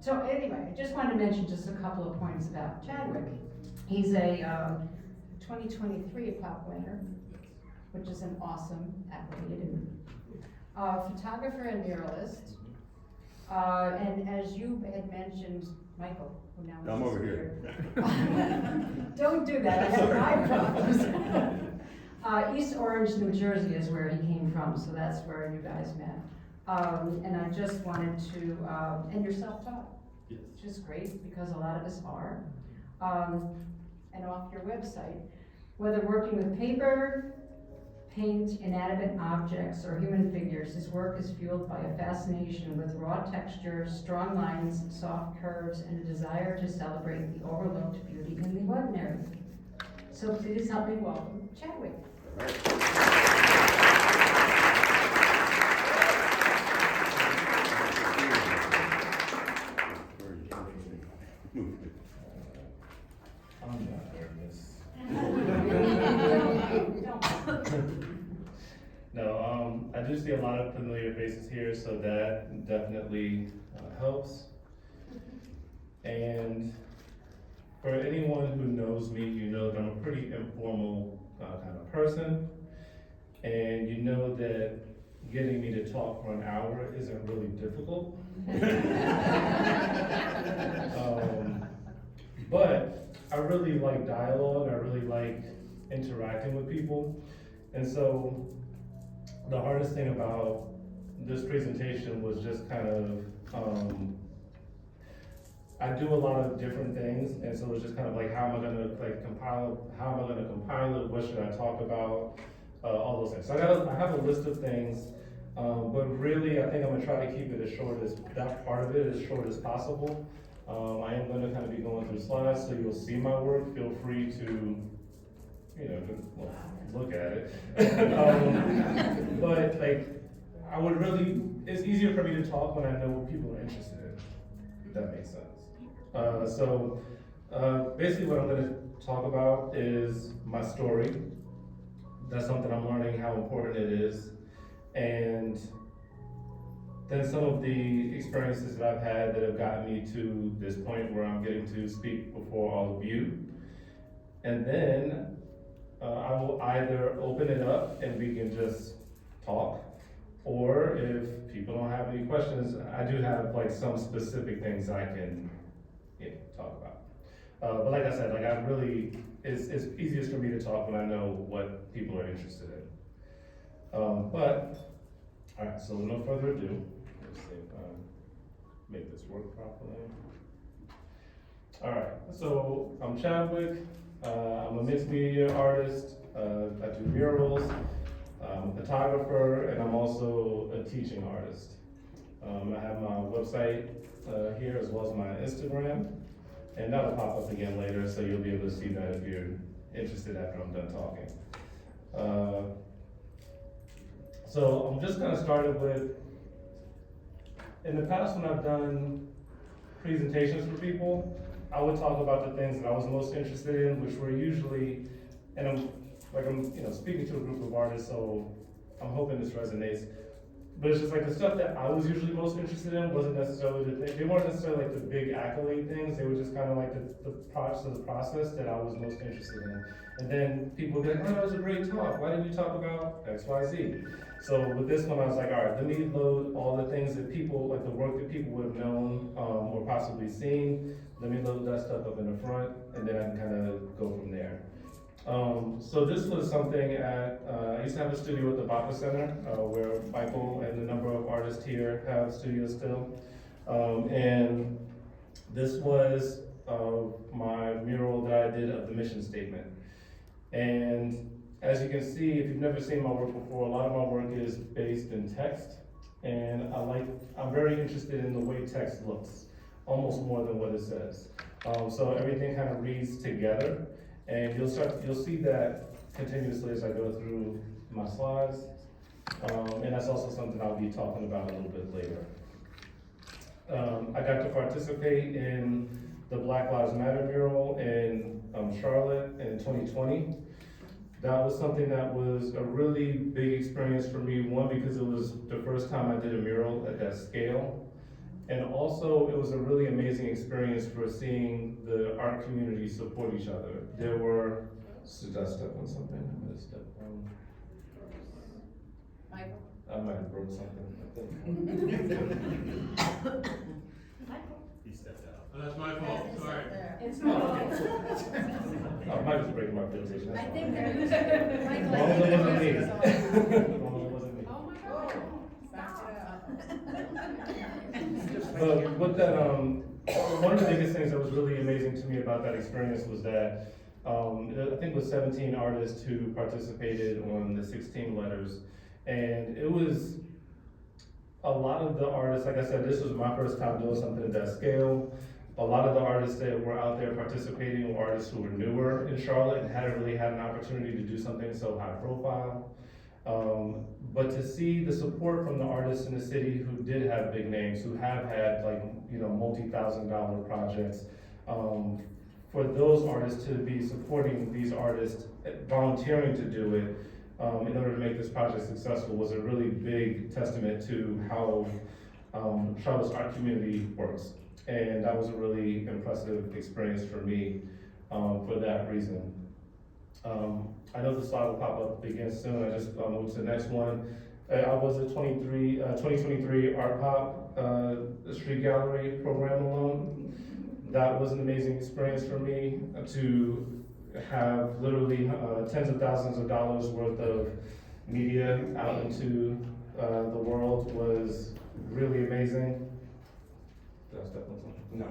So anyway, I just wanted to mention just a couple of points about Chadwick. He's a 2023 pop winner, which is an awesome accolade. Photographer and muralist. And as you had mentioned, Michael, who now is I'm over here. Don't do that, I have eye problems. East Orange, New Jersey is where he came from, so that's where you guys met. And I just wanted to, and you're self-taught, Yes. which is great because a lot of us are. And off your website, whether working with paper, paint, inanimate objects, or human figures, his work is fueled by a fascination with raw textures, strong lines, soft curves, and a desire to celebrate the overlooked beauty in the ordinary. So please help me welcome Chadwick. I'm not nervous. No, I do see a lot of familiar faces here, so that definitely helps. And for anyone who knows me, you know that I'm a pretty informal kind of person. And you know that getting me to talk for an hour isn't really difficult. But I really like dialogue, I really like interacting with people. And so the hardest thing about this presentation was just kind of, I do a lot of different things, and so it's just kind of like, how am I gonna compile it, what should I talk about, all those things. So I have a list of things, but really I think I'm gonna try to keep it as short as, that part of it as short as possible. I am gonna kind of be going through slides, so you'll see my work. Feel free to, look at it. But like, I would really, it's easier for me to talk when I know what people are interested in, if that makes sense. So basically what I'm gonna talk about is my story. That's something I'm learning how important it is. And then some of the experiences that I've had that have gotten me to this point where I'm getting to speak before all of you. And then I will either open it up and we can just talk, or if people don't have any questions, I do have like some specific things I can talk about. But like I said, like I really, it's easiest for me to talk when I know what people are interested in. But, all right, so with no further ado, let's see if I make this work properly. All right, so I'm Chadwick. I'm a mixed media artist. I do murals. I'm a photographer, and I'm also a teaching artist. I have my website here as well as my Instagram, and that'll pop up again later, so you'll be able to see that if you're interested after I'm done talking. So I'm just gonna start it with, in the past when I've done presentations for people, I would talk about the things that I was most interested in, which were usually, and I'm speaking to a group of artists, so I'm hoping this resonates. But it's just like the stuff that I was usually most interested in wasn't necessarily the thing. They weren't necessarily like the big accolade things. They were just kind of like the parts of the process that I was most interested in. And then people would be like, oh, that was a great talk. Why didn't you talk about X, Y, Z? So with this one, I was like, all right, let me load all the things that people, like the work that people would have known or possibly seen. Let me load that stuff up in the front, and then I can kind of go from there. So this was something at, I used to have a studio at the Baka Center, where Michael and a number of artists here have studios still. And this was my mural that I did of the mission statement. And as you can see, if you've never seen my work before, a lot of my work is based in text. And I'm very interested in the way text looks, almost more than what it says. So everything kind of reads together. And you'll see that continuously as I go through my slides. And that's also something I'll be talking about a little bit later. I got to participate in the Black Lives Matter mural in Charlotte in 2020. That was something that was a really big experience for me. One, because it was the first time I did a mural at that scale. And also, it was a really amazing experience for seeing the art community support each other. There were, did I step on something? I might have stepped on. Michael? I might have broke something, I think. He stepped out. Oh, that's my fault, sorry. It's Oh, I might just break my presentation, that's I fine. think the music, As Michael, long as it wasn't me. I As think the music long as it wasn't me. Oh my God. Stop. But with that, one of the biggest things that was really amazing to me about that experience was that, I think it was 17 artists who participated on the 16 letters. And it was a lot of the artists, like I said, this was my first time doing something at that scale. A lot of the artists that were out there participating were artists who were newer in Charlotte and hadn't really had an opportunity to do something so high profile. But to see the support from the artists in the city who did have big names, who have had like, multi-$1,000 projects, for those artists to be supporting these artists, volunteering to do it, in order to make this project successful was a really big testament to how Charlotte's art community works. And that was a really impressive experience for me for that reason. I know the slide will pop up again soon. I just moved to the next one. I was a 2023 Art Pop Street Gallery program alone. That was an amazing experience for me to have literally tens of thousands of dollars worth of media out into the world was really amazing. Did I step on something? No.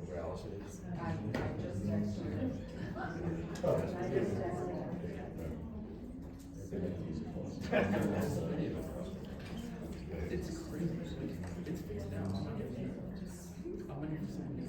Where Allison is? It's crazy. It's fixed now. How many percent is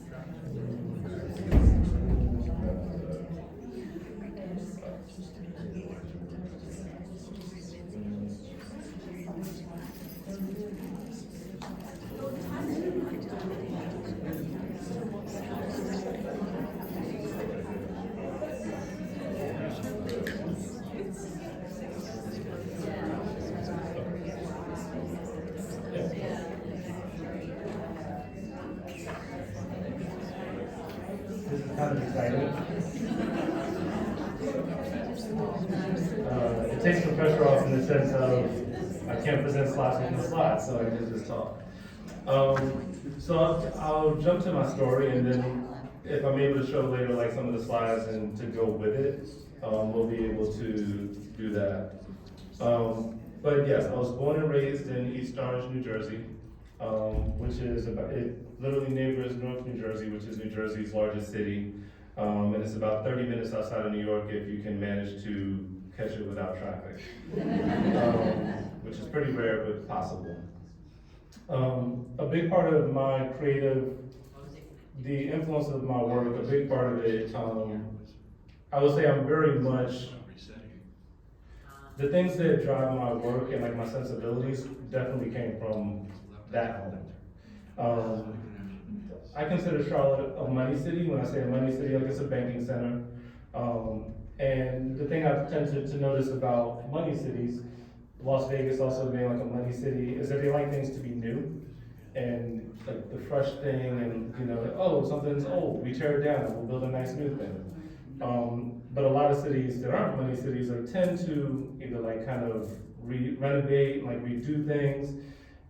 This is kind of exciting. It takes the pressure off in the sense of I can't present slides with no slides, so I can just talk. So I'll jump to my story, and then if I'm able to show later like some of the slides and to go with it, we'll be able to do that. But yes, I was born and raised in East Orange, New Jersey, which is about, it literally neighbors North New Jersey, which is New Jersey's largest city. And it's about 30 minutes outside of New York if you can manage to catch it without traffic, which is pretty rare, but possible. A big part of my the influence of my work, a big part of it, I would say I'm very much, the things that drive my work and like my sensibilities definitely came from that home. I consider Charlotte a money city. When I say a money city, like it's a banking center. And the thing I've tended to notice about money cities, Las Vegas also being like a money city, is that they like things to be new and like the fresh thing, and oh, something's old, we tear it down and we'll build a nice new thing. But a lot of cities that aren't money cities tend to either like kind of renovate, like redo things.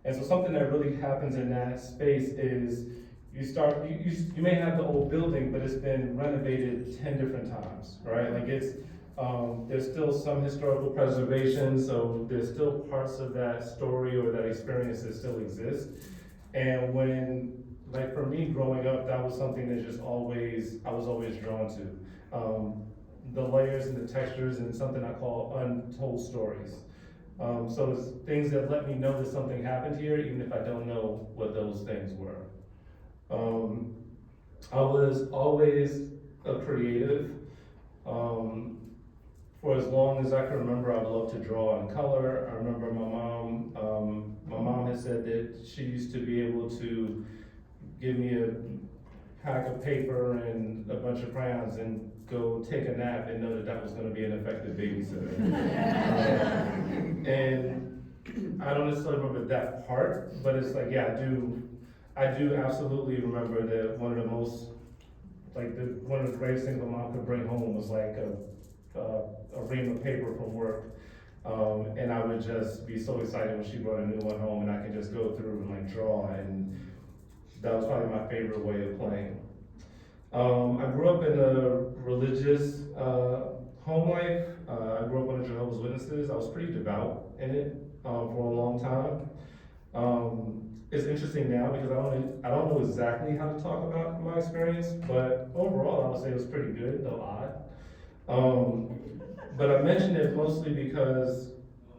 And so something that really happens in that space is you may have the old building, but it's been renovated 10 different times, right? Like there's still some historical preservation, so there's still parts of that story or that experience that still exist. And when, like for me growing up, that was something that I was always drawn to. The layers and the textures and something I call untold stories. So it's things that let me know that something happened here, even if I don't know what those things were. I was always a creative. For as long as I can remember, I loved to draw and color. I remember my mom had said that she used to be able to give me a pack of paper and a bunch of crayons and go take a nap and know that that was gonna be an effective babysitter. And I don't necessarily remember that part, but it's like, yeah, I do absolutely remember that one of the most, one of the greatest things my mom could bring home was like a ream of paper from work. And I would just be so excited when she brought a new one home and I could just go through and like draw, and that was probably my favorite way of playing. I grew up in a religious home life. I grew up under Jehovah's Witnesses. I was pretty devout in it for a long time. It's interesting now because I don't know exactly how to talk about my experience, but overall I would say it was pretty good, though odd. But I mention it mostly because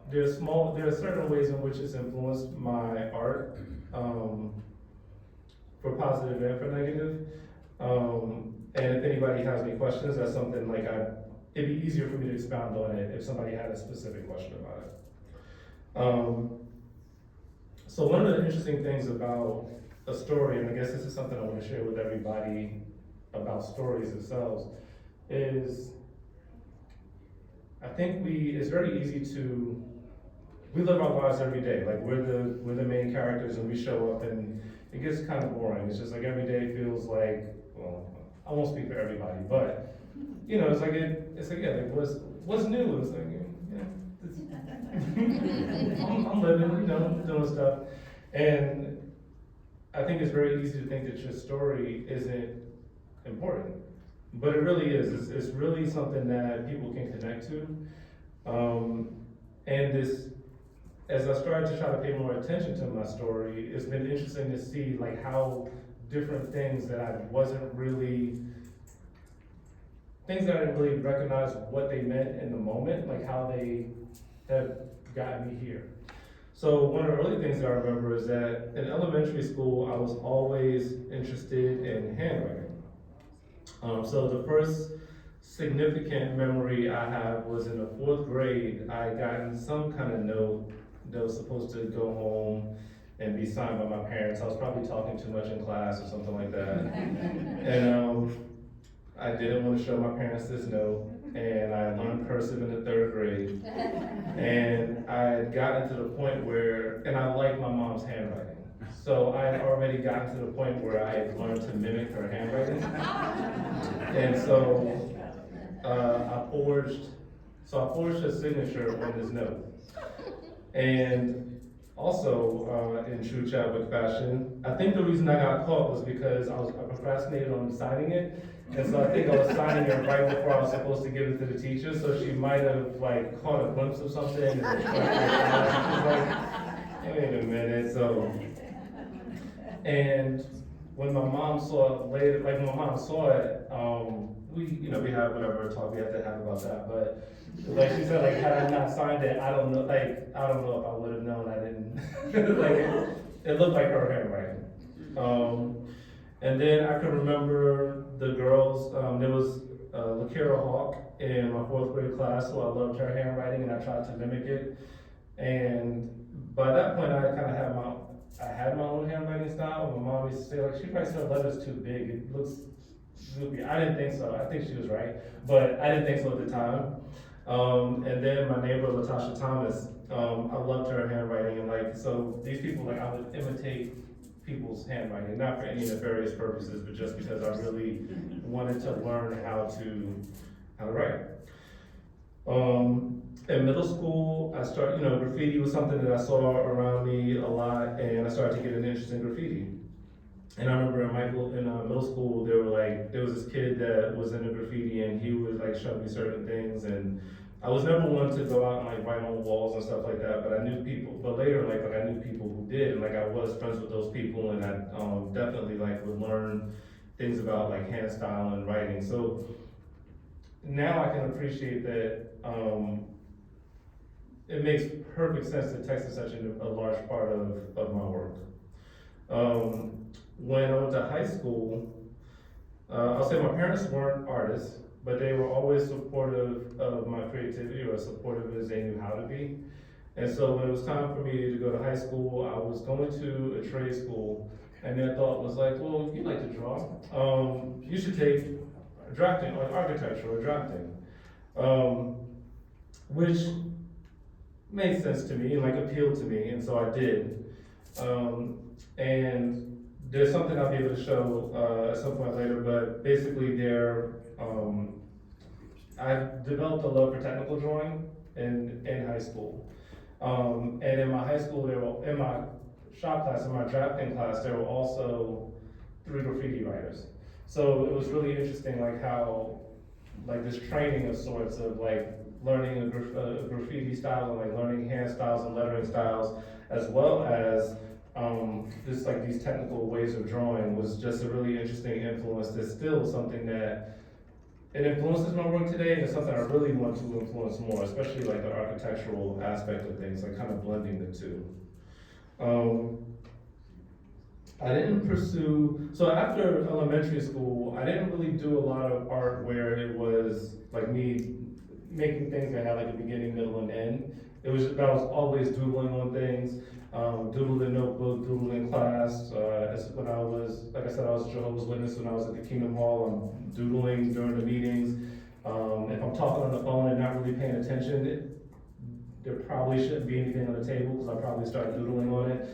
there are certain ways in which it's influenced my art, for positive and for negative. And if anybody has any questions, that's something like it'd be easier for me to expound on it if somebody had a specific question about it. So one of the interesting things about a story, and I guess this is something I want to share with everybody about stories themselves, is I think it's very easy we live our lives every day. Like we're the main characters and we show up and it gets kind of boring. It's just like every day feels like, well, I won't speak for everybody, but you know, it's like what's new? It's like, I'm living, you know, doing stuff. And I think it's very easy to think that your story isn't important, but it really is. It's really something that people can connect to. And as I started to try to pay more attention to my story, it's been interesting to see like how different things that I didn't really recognize what they meant in the moment, like how they have gotten me here. So one of the early things that I remember is that in elementary school, I was always interested in handwriting. So the first significant memory I have was in the 4th grade. I had gotten some kind of note that was supposed to go home and be signed by my parents. I was probably talking too much in class or something like that. And I didn't want to show my parents this note, and I learned cursive in the 3rd grade. And I had gotten to the point and I liked my mom's handwriting. So I had already gotten to the point where I had learned to mimic her handwriting. And so I forged a signature on this note. And also, in true Chadwick fashion, I think the reason I got caught was because I procrastinated on signing it. And so I think I was signing it right before I was supposed to give it to the teacher, so she might have like caught a glimpse of something. And was like, wait a minute, so. And when my mom saw it later, like when my mom saw it, we have whatever talk we have to have about that, but like she said, like had I not signed it, I don't know if I would have known I didn't, like it looked like her handwriting. And then I can remember the girls, there was LaKira Hawk in my 4th grade class, so I loved her handwriting and I tried to mimic it. And by that point I kind of had my own handwriting style. My mom used to say, like, she probably said letters too big. It looks droopy. I didn't think so. I think she was right, but I didn't think so at the time. And then my neighbor, Latasha Thomas, I loved her handwriting. And like, so these people, like, I would imitate people's handwriting, not for any nefarious purposes, but just because I really wanted to learn how to write. In middle school, graffiti was something that I saw around me a lot, and I started to get an interest in graffiti. And I remember in middle school, there was this kid that was into graffiti, and he would like show me certain things, and I was never one to go out and like write on walls and stuff like that, but I knew people, but later I knew people who did, and like I was friends with those people, and I definitely like would learn things about like hand style and writing. So now I can appreciate that it makes perfect sense that text is such a large part of my work. When I went to high school, I'll say my parents weren't artists, but they were always supportive of my creativity, or supportive as they knew how to be. And so when it was time for me to go to high school, I was going to a trade school, and their thought was like, well, you like to draw, you should take drafting, or architecture, or drafting. Which made sense to me, and like appealed to me, and so I did. And there's something I'll be able to show at some point later, but basically I developed a love for technical drawing in high school. And in my high school, in my shop class, in my drafting class, there were also 3 graffiti writers. So it was really interesting, like how, like this training of sorts of like learning a graffiti style, and like learning hand styles and lettering styles, as well as just like these technical ways of drawing, was just a really interesting influence. That's still something that it influences my work today, and it's something I really want to influence more, especially like the architectural aspect of things, like kind of blending the two. I didn't pursue, so after elementary school, I didn't really do a lot of art where it was like me making things that had like a beginning, middle, and end. It was, I was always doodling on things, doodled in notebook, doodled in class. When I was, like I said, I was a Jehovah's Witness when I was at the Kingdom Hall. I'm doodling during the meetings. If I'm talking on the phone and not really paying attention, there probably shouldn't be anything on the table, because I probably start doodling on it.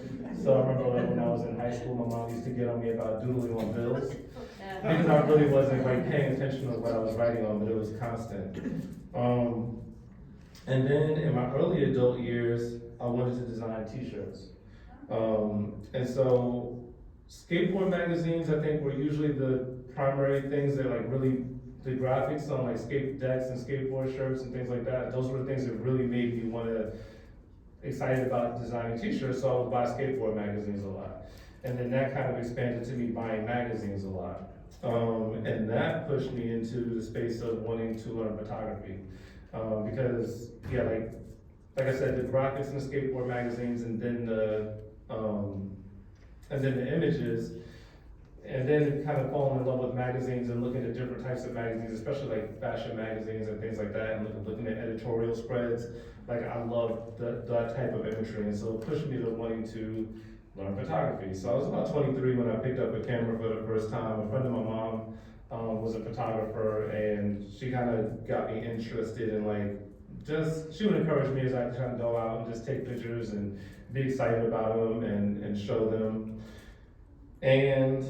So I remember like when I was in high school, my mom used to get on me about doodling on bills, because I really wasn't like paying attention to what I was writing on, but it was constant. And then in my early adult years, I wanted to design t-shirts. And so skateboard magazines, I think, were usually the primary things that like really, the graphics on like skate decks and skateboard shirts and things like that, those were the things that really made me excited about designing t-shirts, so I would buy skateboard magazines a lot. And then that kind of expanded to me buying magazines a lot. And that pushed me into the space of wanting to learn photography. Because, yeah, like I said, the graphics in the skateboard magazines, and then the images, and then kind of falling in love with magazines and looking at different types of magazines, especially like fashion magazines and things like that, and looking at editorial spreads. Like I love that type of imagery, and so it pushed me to wanting to learn photography. So I was about 23 when I picked up a camera for the first time. A friend of my mom was a photographer, and she kind of got me interested in like, she would encourage me as I kind of go out and just take pictures and be excited about them and show them. And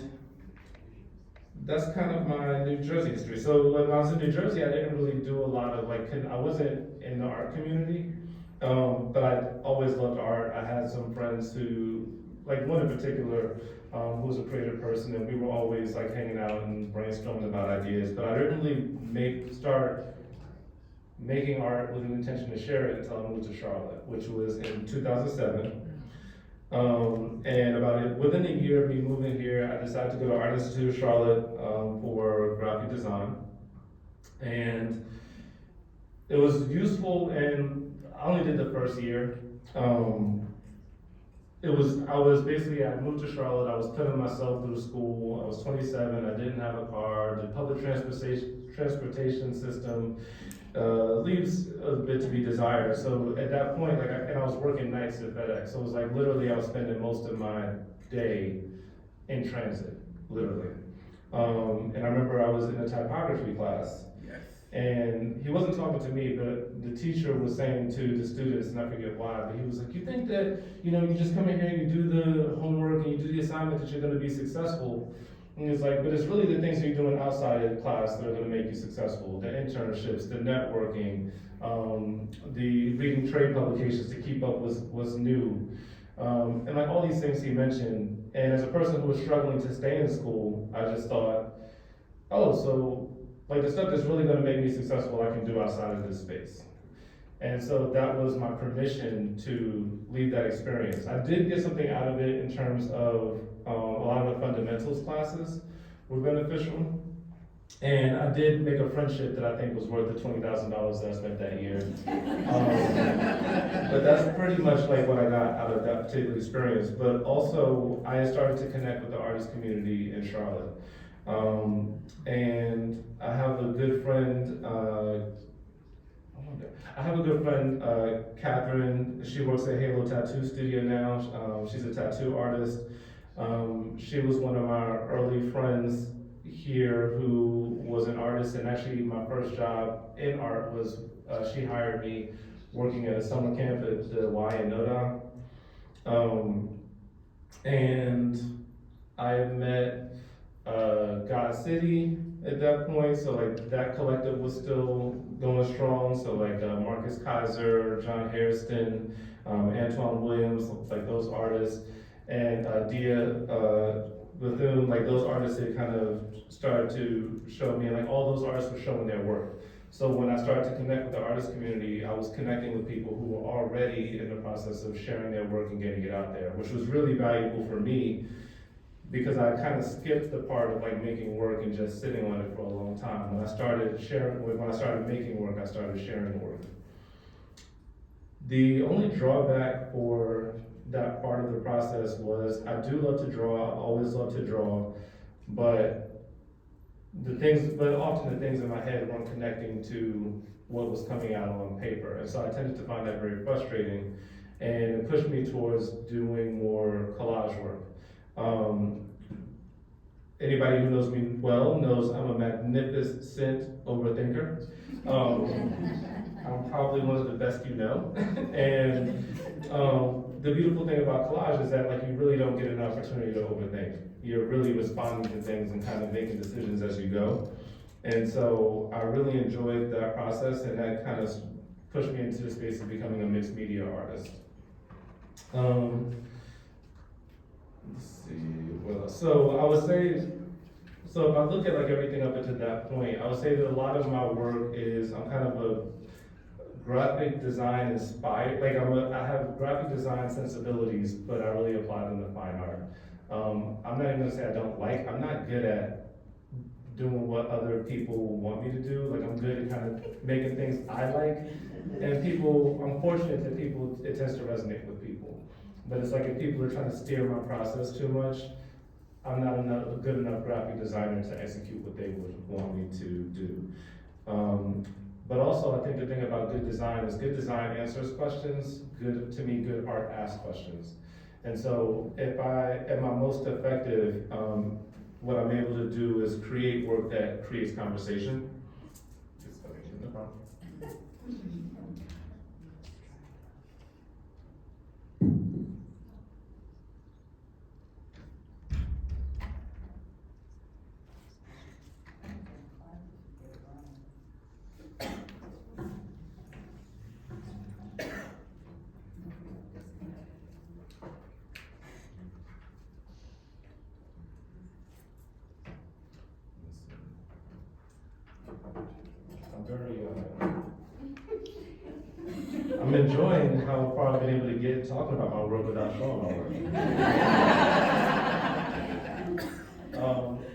that's kind of my New Jersey history. So when I was in New Jersey, I didn't really do a lot of like, I wasn't in the art community, but I always loved art. I had some friends who, like one in particular, who was a creative person, and we were always like hanging out and brainstorming about ideas, but I didn't really start making art with an intention to share it until I moved to Charlotte, which was in 2007. And within a year of me moving here, I decided to go to Art Institute of Charlotte for graphic design. And it was useful, and I only did the first year. I moved to Charlotte, I was putting myself through school, I was 27, I didn't have a car, the public transportation system leaves a bit to be desired. So at that point, I was working nights at FedEx, so it was like literally I was spending most of my day in transit, literally. And I remember I was in a typography class, and he wasn't talking to me, but the teacher was saying to the students, and I forget why, but he was like, you think that, you just come in here, you do the homework, and you do the assignment, that you're gonna be successful? And he's like, but it's really the things that you're doing outside of class that are gonna make you successful. The internships, the networking, the reading trade publications to keep up with what's new. And like all these things he mentioned, and as a person who was struggling to stay in school, I just thought, oh, so like the stuff that's really gonna make me successful, I can do outside of this space. And so that was my permission to leave that experience. I did get something out of it in terms of a lot of the fundamentals classes were beneficial. And I did make a friendship that I think was worth the $20,000 that I spent that year. But that's pretty much like what I got out of that particular experience. But also, I started to connect with the artist community in Charlotte. And I have a good friend, Catherine. She works at Halo Tattoo Studio now. She's a tattoo artist. She was one of my early friends here who was an artist, and actually my first job in art was, she hired me working at a summer camp at the Y in Noda. And I had met God City at that point, so like that collective was still going strong. So like Marcus Kaiser, John Hairston, Antoine Williams, like those artists, and Dia Bethune, like those artists that kind of started to show me, and like all those artists were showing their work. So when I started to connect with the artist community, I was connecting with people who were already in the process of sharing their work and getting it out there, which was really valuable for me, because I kind of skipped the part of like making work and just sitting on it for a long time. When I started making work, I started sharing the work. The only drawback for that part of the process was I do love to draw, I've always loved to draw, but often the things in my head weren't connecting to what was coming out on paper. And so I tended to find that very frustrating, and it pushed me towards doing more collage work. Anybody who knows me well knows I'm a magnificent overthinker. I'm probably one of the best you know. And the beautiful thing about collage is that like you really don't get an opportunity to overthink. You're really responding to things and kind of making decisions as you go. And so I really enjoyed that process, and that kind of pushed me into the space of becoming a mixed media artist. Let's see, well, so I would say, so if I look at like everything up until that point, I would say that a lot of my work is, I'm kind of a graphic design inspired, like I have graphic design sensibilities, but I really apply them to fine art. I'm not even gonna say I'm not good at doing what other people want me to do. Like I'm good at kind of making things I like, and I'm fortunate that it tends to resonate with people. But it's like if people are trying to steer my process too much, I'm not a good enough graphic designer to execute what they would want me to do. But also I think the thing about good design is good design answers questions, good art asks questions. And so if I am my most effective, what I'm able to do is create work that creates conversation. No problem. I'm enjoying how far I've been able to get talking about my work without showing my work.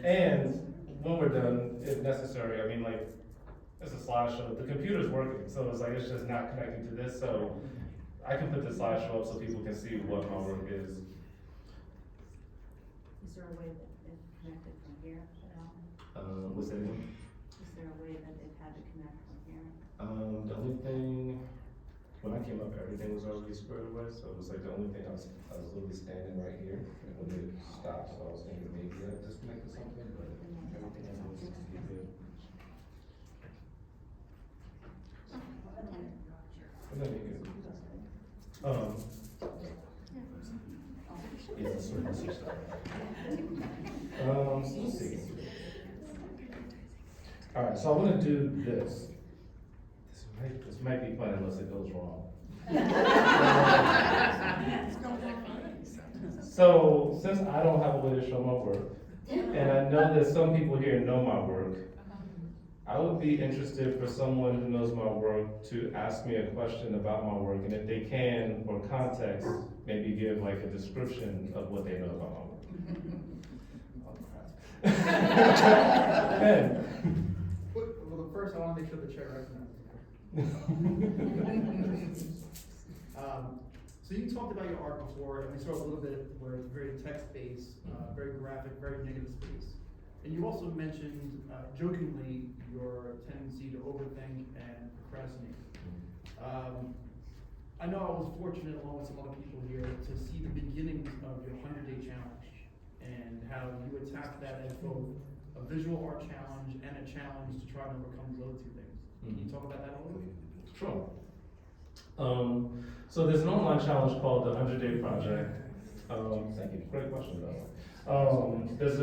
And when we're done, if necessary, I mean, like, it's a slideshow. The computer's working, so it's just not connecting to this. So I can put the slideshow up so people can see what my work is. Is there a way that it's connected from here at all? What's that again? Is there a way that they've had to connect from here? The only thing, when I came up, everything was already squared away, so it was like the only thing I was literally standing right here, and when it stopped, so I was thinking maybe that disconnected something, but everything else seems to be good. And then you can, yeah, that's sort of the stuff. So let's see. All right, so I want to do this. This might be fun unless it goes wrong. So, since I don't have a way to show my work, and I know that some people here know my work, I would be interested for someone who knows my work to ask me a question about my work, and if they can, for context, maybe give like a description of what they know about my work. Ben. Well, first, I wanna make sure the chair recognizes you. So you talked about your art before, and we saw a little bit where it's very text-based, very graphic, very negative space. And you also mentioned, jokingly, your tendency to overthink and procrastinate. I know I was fortunate, along with some other people here, to see the beginnings of your 100-day challenge and how you attacked that as both a visual art challenge and a challenge to try to overcome those two things. Can you talk about that a little bit? Sure. So there's an online challenge called the 100-Day Project. Thank you, great question, though. There's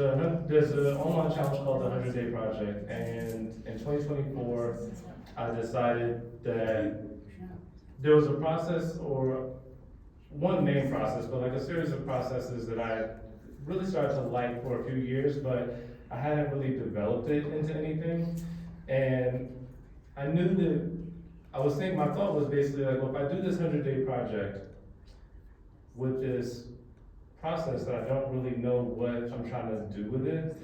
an online challenge called the 100-Day Project, and in 2024, I decided that there was a process, or one main process, but like a series of processes that I really started to like for a few years, but I hadn't really developed it into anything. And I knew that my thought was basically like, well, if I do this 100-day project with this process that I don't really know what I'm trying to do with it,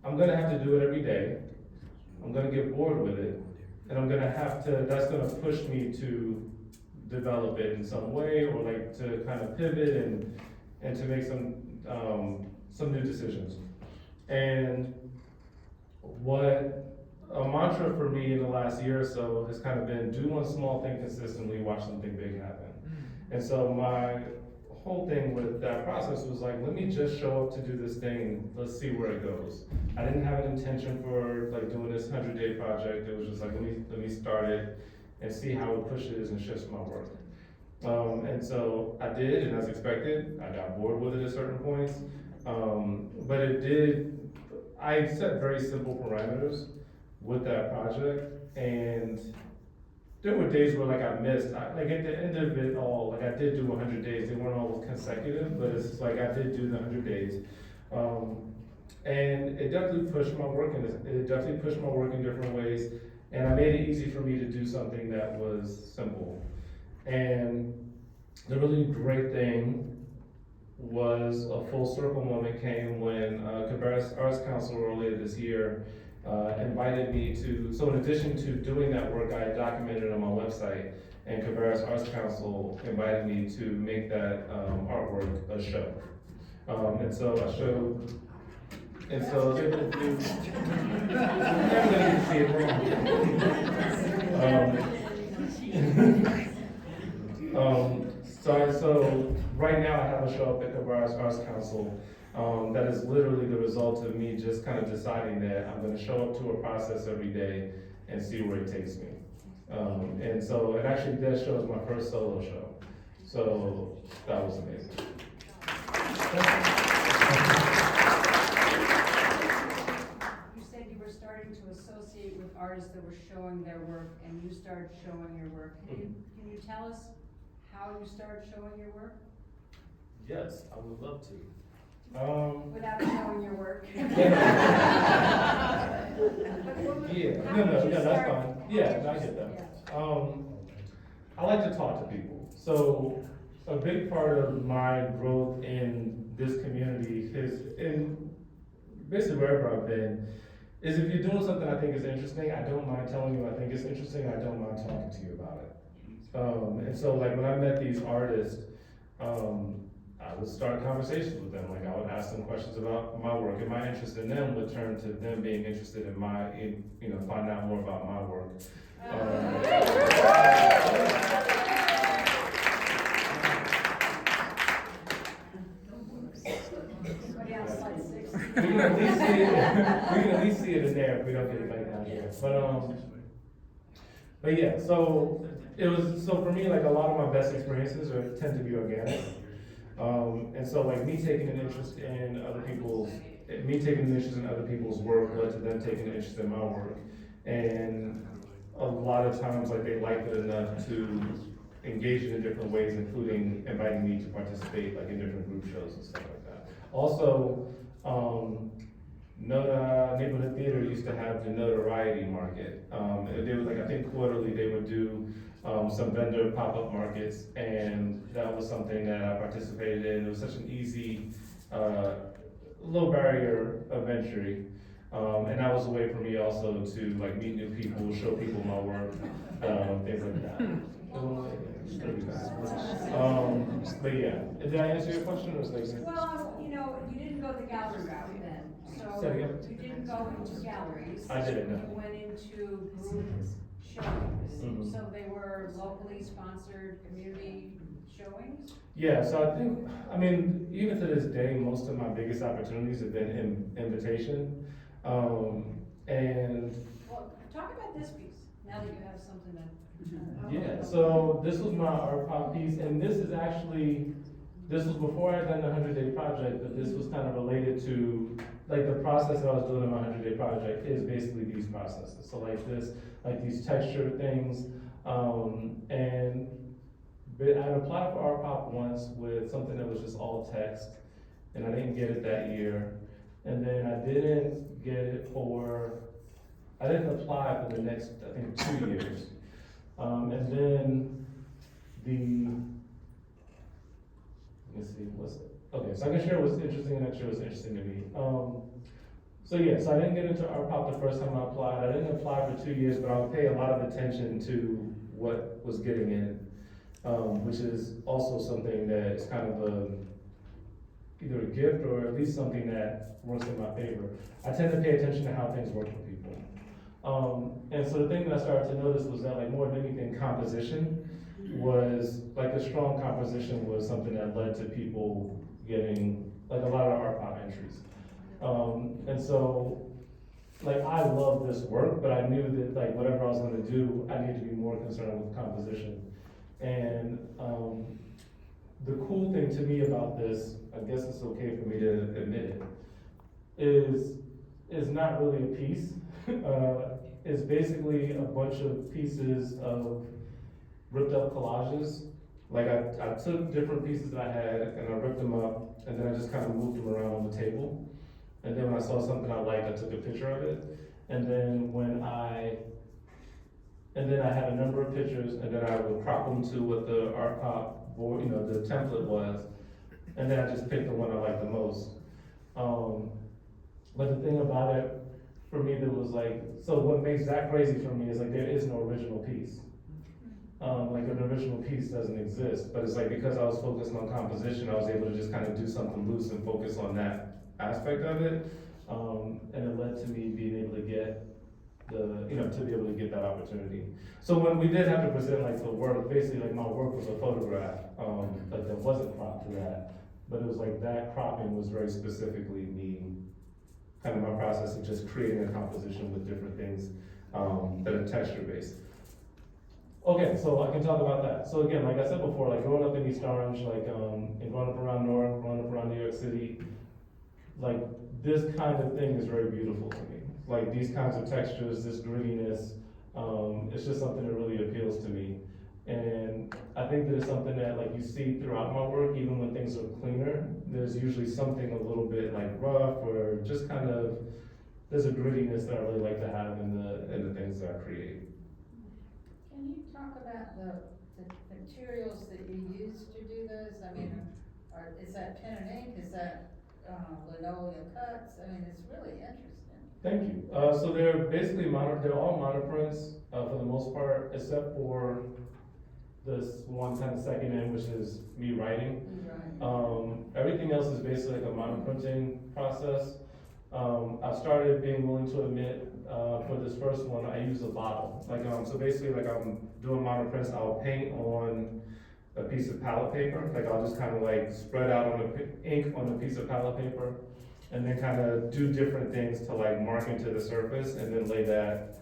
I'm gonna have to do it every day. I'm gonna get bored with it. And that's gonna push me to develop it in some way, or like to kind of pivot and to make some new decisions. And what a mantra for me in the last year or so has kind of been, do one small thing consistently, watch something big happen. And so my whole thing with that process was like, let me just show up to do this thing and let's see where it goes. I didn't have an intention for like doing this 100-day project. It was just like, let me start it and see how it pushes and shifts my work. And so I did, and as expected, I got bored with it at certain points. But I set very simple parameters with that project, and there were days where like I missed, like at the end of it all, like I did do 100 days, they weren't all consecutive, but it's like I did do the 100 days. And it definitely pushed my work, and it definitely pushed my work in different ways, and I made it easy for me to do something that was simple. And the really great thing was a full circle moment came when Cabarrus Arts Council earlier this year invited me to, so in addition to doing that work, I documented on my website, and Cabarrus Arts Council invited me to make that artwork a show. And so I showed, and so if you, everybody can see it wrong. So right now I have a show up at Cabarrus Arts Council that is literally the result of me just kind of deciding that I'm gonna show up to a process every day and see where it takes me. And so, and actually that show is my first solo show. So that was amazing. You said you were starting to associate with artists that were showing their work, and you started showing your work. Can you tell us how you started showing your work? Yes, I would love to. Without showing your work? Yeah, no, that's fine. Yeah, I get that. I like to talk to people. So a big part of my growth in this community is, in basically wherever I've been, is if you're doing something I think is interesting, I don't mind telling you I think it's interesting, I don't mind talking to you about it. And so like when I met these artists, I would start conversations with them. Like I would ask them questions about my work, and my interest in them would turn to them being interested in find out more about my work. We can at least see it in there if we don't get it like down here. But yeah, so for me, like a lot of my best experiences tend to be organic. And so like me taking an interest in other people's work led to them taking an interest in my work. And a lot of times like they liked it enough to engage in different ways, including inviting me to participate like in different group shows and stuff like that. Also, Noda Neighborhood Theater used to have the Notoriety Market. They would like, I think quarterly they would do some vendor pop-up markets, and that was something that I participated in. It was such an easy low barrier of entry. And that was a way for me also to like meet new people, show people my work, things like that. But yeah, did I answer your question or was that? Well, you know, you didn't go the gallery route then, so Say it again. you didn't go into galleries. I didn't, no. You went into group showings, Mhm. so they were locally sponsored community showings? Yeah, so I think, I mean, even to this day, most of my biggest opportunities have been in invitation. And Well, talk about this piece, now that you have something that. yeah, so this was my art pop piece, and this is actually, this was before I had done the 100-day project, but this was kind of related to, like, the process that I was doing in my 100-day project is basically these processes. So like this, like these texture things, and but I applied for art pop once with something that was just all text, and I didn't get it that year. And then I didn't get it I didn't apply for the next, I think, 2 years. And then let me see, okay, so I can share what's interesting and I can share what's interesting to me. So yeah, so I didn't get into art pop the first time I applied. I didn't apply for 2 years, but I would pay a lot of attention to what was getting in, which is also something that is kind of either a gift or at least something that works in my favor. I tend to pay attention to how things work for people. And so the thing that I started to notice was that, like, more than anything, composition was, like, a strong composition was something that led to people getting, like, a lot of art pop entries. And so, like, I love this work, but I knew that, like, whatever I was gonna do, I needed to be more concerned with composition. And, the cool thing to me about this, I guess it's okay for me to admit it, is not really a piece. It's basically a bunch of pieces of ripped up collages. Like I took different pieces that I had and I ripped them up and then I just kind of moved them around on the table. And then when I saw something I liked, I took a picture of it. And then I had a number of pictures and then I would crop them to what the art pop board, you know, the template was. And then I just picked the one I liked the most. But the thing about it, for me, that was like, so what makes that crazy for me is like there is no original piece. Like an original piece doesn't exist, but it's like because I was focused on composition, I was able to just kind of do something loose and focus on that aspect of it. And it led to me being able to get to be able to get that opportunity. So when we did have to present like the work, basically like my work was a photograph, like that wasn't cropped to that, but it was like that cropping was very specifically me, kind of my process of just creating a composition with different things that are texture based. Okay, so I can talk about that. So again, like I said before, like growing up in East Orange, like and growing up around Newark, growing up around New York City, like this kind of thing is very beautiful to me. Like these kinds of textures, this grittiness, it's just something that really appeals to me. And I think that it's something that like you see throughout my work, even when things are cleaner, there's usually something a little bit like rough or just kind of, there's a grittiness that I really like to have in the things that I create. Can you talk about the materials that you use to do those? I mean, is that pen and ink, is that linoleum cuts? I mean, it's really interesting. Thank you. So they're basically they're all monoprints for the most part, except for this one kind of second end, which is me writing. Right. Everything else is basically like a monoprinting process. I've started being willing to admit for this first one, I use a bottle. Like so basically, like I'm doing monoprints, I'll paint on a piece of palette paper. Like I'll just kind of like spread out on ink on a piece of palette paper, and then kind of do different things to like mark into the surface, and then lay that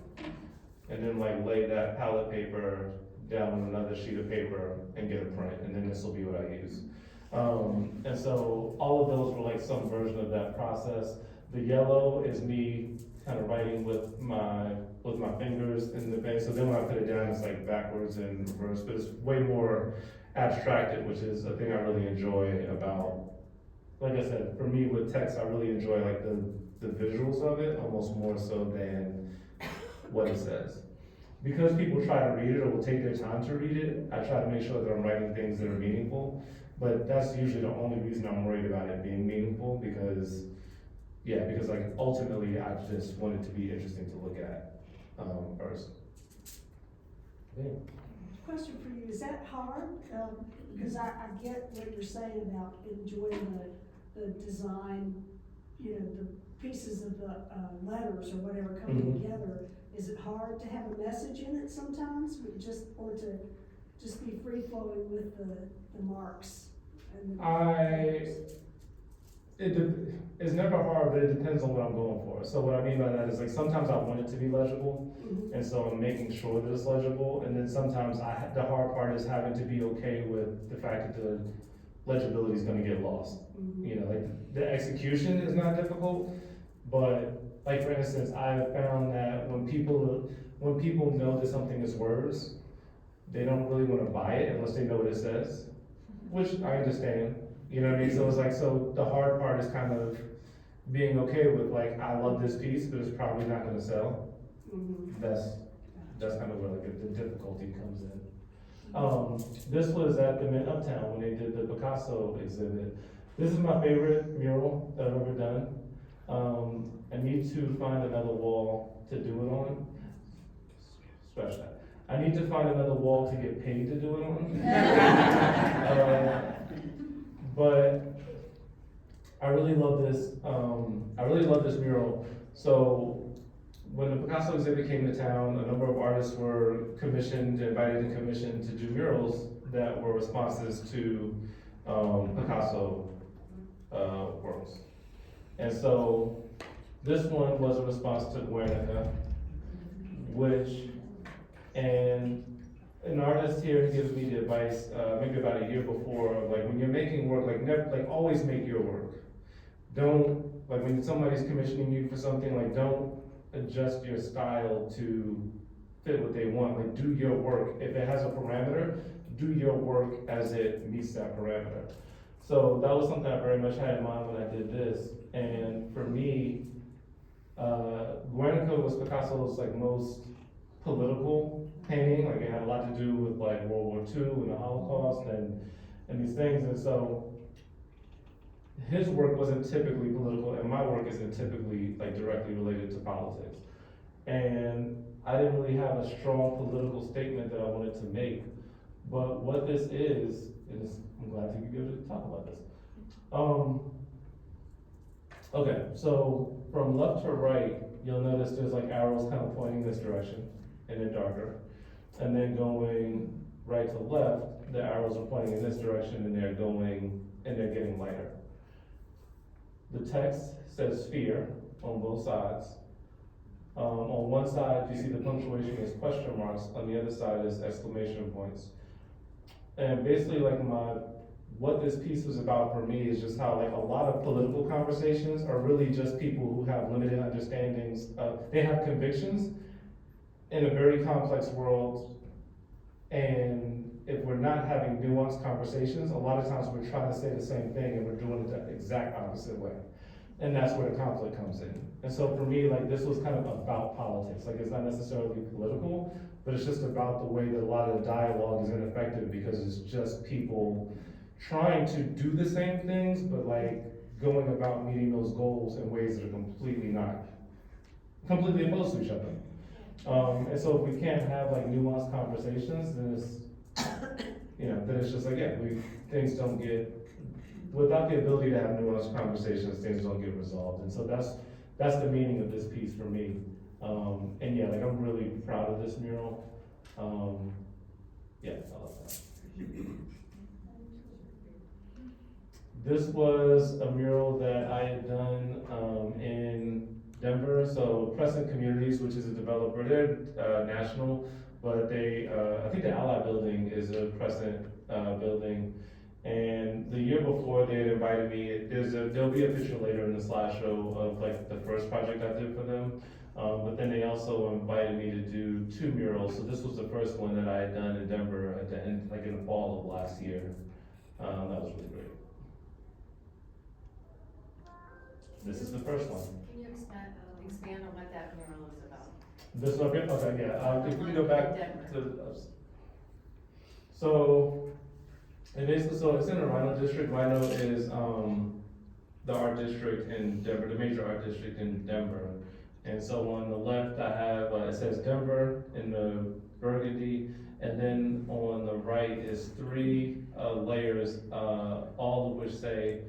palette paper down on another sheet of paper and get a print, and then this will be what I use. And so all of those were like some version of that process. The yellow is me kind of writing with my fingers in the pen. So then when I put it down, it's like backwards and reverse, but it's way more abstracted, which is a thing I really enjoy about. Like I said, for me with text, I really enjoy like the visuals of it almost more so than what it says. Because people try to read it or will take their time to read it, I try to make sure that I'm writing things that are meaningful. But that's usually the only reason I'm worried about it being meaningful, because yeah, because like ultimately I just want it to be interesting to look at, first. Yeah. Question for you, is that hard? Because I get what you're saying about enjoying the design, you know, the pieces of the, letters or whatever coming Mhm. together. Is it hard to have a message in it sometimes, or to just be free flowing with the marks and the? It's never hard, but it depends on what I'm going for. So what I mean by that is like sometimes I want it to be legible, Mhm. and so I'm making sure that it's legible, and then sometimes the hard part is having to be okay with the fact that the legibility is gonna get lost. Mhm. You know, like the execution is not difficult, but like for instance, I have found that when people know that something is words, they don't really wanna buy it unless they know what it says, which I understand, you know what I mean? So it's like, so the hard part is kind of being okay with like, I love this piece, but it's probably not gonna sell. Mhm. That's kind of where like the difficulty comes in. This was at the Mint Uptown when they did the Picasso exhibit. This is my favorite mural that I've ever done. I need to find another wall to do it on. Scratch that. I need to find another wall to get paid to do it on. But I really love this. I really love this mural. So when the Picasso exhibit came to town, a number of artists were invited and commissioned to do murals that were responses to Picasso works. And so this one was a response to Guernica, and an artist here gives me the advice, maybe about a year before, of like when you're making work, like never, like always make your work. Don't, like when somebody's commissioning you for something, like don't adjust your style to fit what they want. Like do your work. If it has a parameter, do your work as it meets that parameter. So that was something I very much had in mind when I did this. And for me, Guernica was Picasso's like most political painting. Like it had a lot to do with like World War II and the Holocaust and these things. And so his work wasn't typically political, and my work isn't typically like directly related to politics. And I didn't really have a strong political statement that I wanted to make. But what this is I'm glad to be able to talk about this. Okay, so from left to right, you'll notice there's like arrows kind of pointing this direction, and they're darker. And then going right to left, the arrows are pointing in this direction, and they're getting lighter. The text says sphere on both sides. On one side, you see the punctuation is question marks, on the other side is exclamation points. And basically what this piece was about for me is just how like a lot of political conversations are really just people who have limited understandings they have convictions in a very complex world, and if we're not having nuanced conversations, a lot of times we're trying to say the same thing and we're doing it the exact opposite way. And that's where the conflict comes in. And so for me, like this was kind of about politics. Like it's not necessarily political, but it's just about the way that a lot of the dialogue is ineffective because it's just people trying to do the same things, but like going about meeting those goals in ways that are completely opposed to each other. And so if we can't have like nuanced conversations, then it's just like, things don't get, without the ability to have nuanced conversations, things don't get resolved. And so that's the meaning of this piece for me. And yeah, like I'm really proud of this mural. I love that. This was a mural that I had done in Denver. So Crescent Communities, which is a developer, they're national, but I think the Ally building is a Crescent building. And the year before they had invited me, there'll be a picture later in the slideshow of like the first project I did for them. But then they also invited me to do 2 murals. So this was the first one that I had done in Denver at the end, like in the fall of last year. That was really great. This is the first one. Can you expand on what that mural is about? This one, okay, yeah, if we go back to, so, and basically, so it's in the Rhino district. Rhino is, the art district in Denver, the major art district in Denver. And so on the left, I have, it says Denver in the burgundy, and then on the right is three layers, all of which say,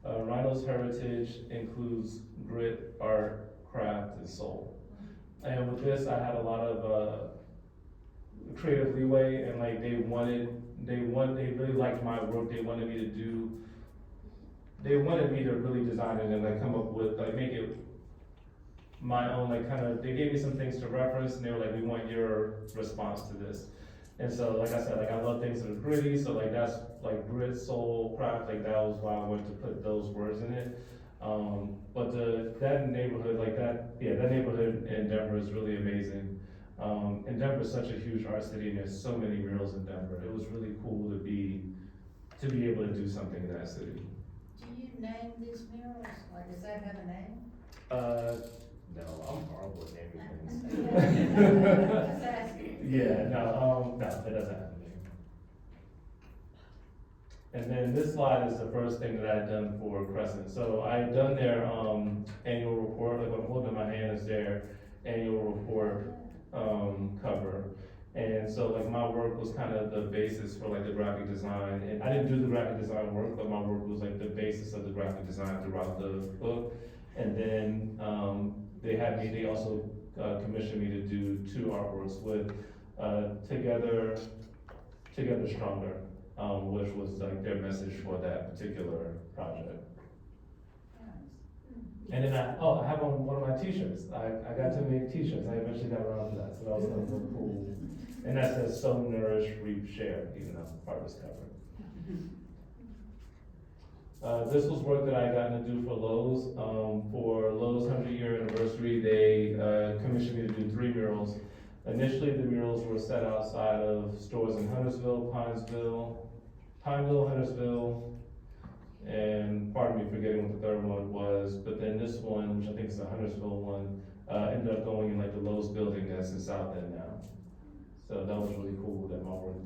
Rhino's heritage includes grit, art, craft, and soul. And with this, I had a lot of creative leeway, and like they really liked my work. They wanted me to really design it and like come up with, like make it my own, like kind of, they gave me some things to reference, and they were like, we want your response to this. And so, like I said, like I love things that are gritty, so like that's like grit, soul, craft, like that was why I wanted to put those words in it. But that neighborhood, that neighborhood in Denver is really amazing. And Denver is such a huge art city, and there's so many murals in Denver. It was really cool to be able to do something in that city. Do you name these murals? Like, does that have a name? No, I'm horrible at naming things. Just asking. Yeah, no, it doesn't have a name. And then this slide is the first thing that I had done for Crescent. So I had done their annual report, like what I'm holding in my hand is their annual report cover. And so like my work was kind of the basis for like the graphic design. And I didn't do the graphic design work, but my work was like the basis of the graphic design throughout the book. And then they also commissioned me to do 2 artworks with Together Stronger, which was like their message for that particular project. And then I have on one of my t-shirts. I got to make t-shirts. I eventually got around to that, so that was kind of really cool. And that says "Sow, Nourish, Reap, Share," even though part was covered. This was work that I got to do for Lowe's. For Lowe's 100-year anniversary, they commissioned me to do 3 murals. Initially, the murals were set outside of stores in Huntersville, Pineville, Huntersville, and pardon me forgetting what the third one was, but then this one, which I think is the Huntersville one, ended up going in like the Lowe's building that's in South End now. So that was really cool that my work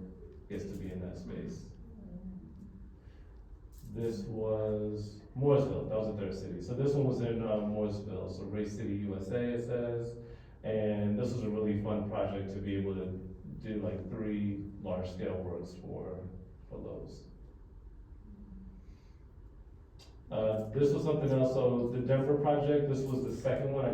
gets to be in that space. This was Mooresville, that was the 3rd city. So this one was in Mooresville, so Race City, USA it says. And this was a really fun project to be able to do like 3 large scale works for Lowe's. This was something else, so the Denver project, this was the second one.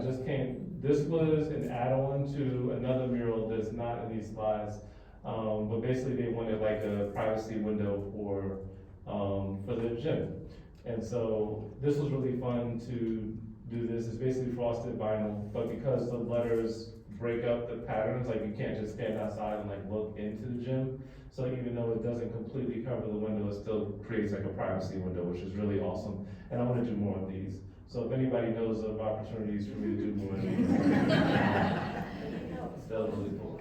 This was an add-on to another mural that's not in these slides. But basically they wanted like a privacy window for the gym. And so this was really fun to do this. It's basically frosted vinyl, but because the letters break up the patterns, like you can't just stand outside and like look into the gym. So even though it doesn't completely cover the window, it still creates like a privacy window, which is really awesome. And I want to do more of these. So if anybody knows of opportunities for me to do more of these, that was really cool.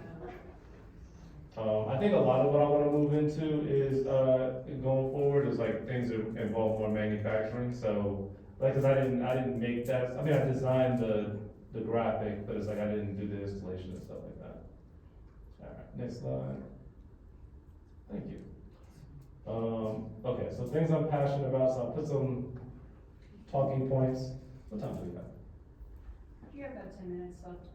I think a lot of what I want to move into is going forward is like things that involve more manufacturing. So like, cause I didn't make that. I mean, I designed the graphic, but it's like I didn't do the installation and stuff like that. All right, next slide. Thank you. Okay, so things I'm passionate about. So I'll put some talking points. What time do we have? You have about 10 minutes left.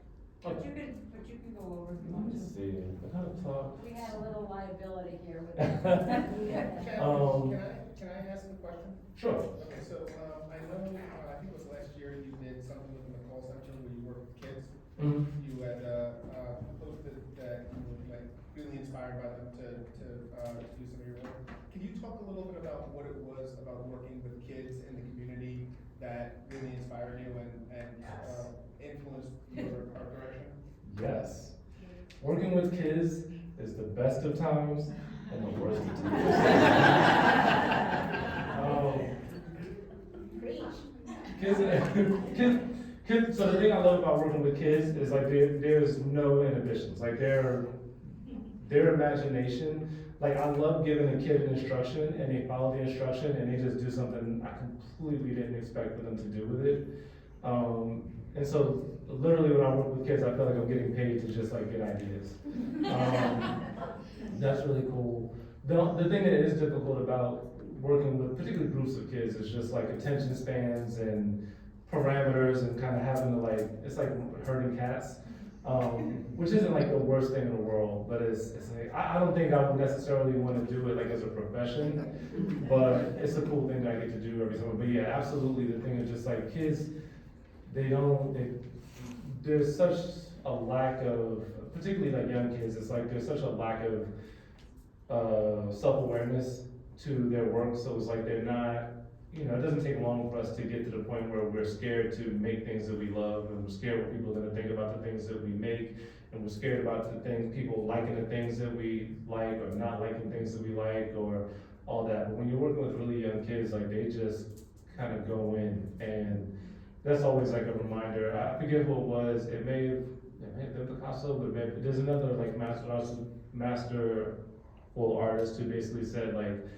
Okay. But you can go over if you want Let's to. see. What kind of talk? We had a little liability here with Can I ask a question? Sure. Okay, so, I know, I think it was last year you did something within the call center where you worked with kids. Mm-hmm. You had, posted that you were like really inspired by them to do some of your work. Can you talk a little bit about what it was about working with kids in the community that really inspired you and influenced your art direction? Yes. Working with kids is the best of times and the worst of times. Kids, so the thing I love about working with kids is like there's no inhibitions. Like their imagination, like I love giving a kid an instruction and they follow the instruction and they just do something I completely didn't expect for them to do with it. And so literally when I work with kids, I feel like I'm getting paid to just like get ideas. That's really cool. The thing that is difficult about working with particular groups of kids is just like attention spans and parameters and kind of having to like, it's like herding cats. Which isn't like the worst thing in the world, but it's like, I don't think I would necessarily want to do it like as a profession, but it's a cool thing that I get to do every summer. But yeah, absolutely, the thing is just like kids, there's such a lack of, particularly like young kids, it's like there's such a lack of self-awareness to their work, so it's like they're not, you know, it doesn't take long for us to get to the point where we're scared to make things that we love, and we're scared what people are gonna think about the things that we make, and we're scared about the things, people liking the things that we like, or not liking things that we like, or all that. But when you're working with really young kids, like they just kind of go in, and that's always like a reminder. I forget who it was, it may have been Picasso, but there's another like masterful artist who basically said like,